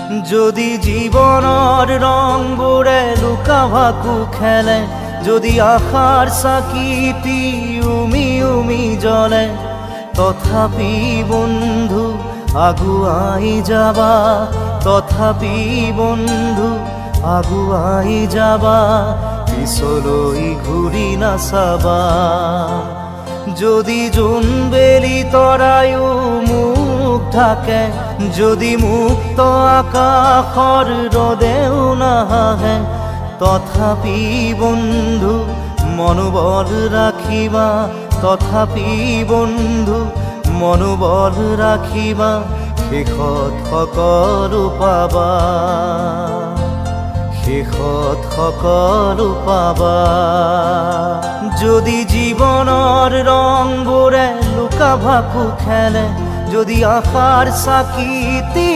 যদি জীবনৰ ৰংবোৰে লুকা ভাকু খেলে, যদি আশাৰ চাকিটি উমি উমি জ্বলে, তথাপি বন্ধু আগুৱাই যাবা, তথাপি বন্ধু আগুৱাই যাবা, পিছলৈ ঘূৰি নাচাবা। যদি জোনবেলি তৰায়ো মুখ ঢাকে, যদি মুক্ত আকাশৰ ৰদেও নাহে, তথাপি বন্ধু মনোবল ৰাখিবা, তথাপি বন্ধু মনোবল ৰাখিবা, শেষত সকলো পাবা, শেষত সকলো পাবা। যদি জীৱনৰ ৰংবোৰে লুকা ভাকু খেলে, যদি আশাৰ চাকিটি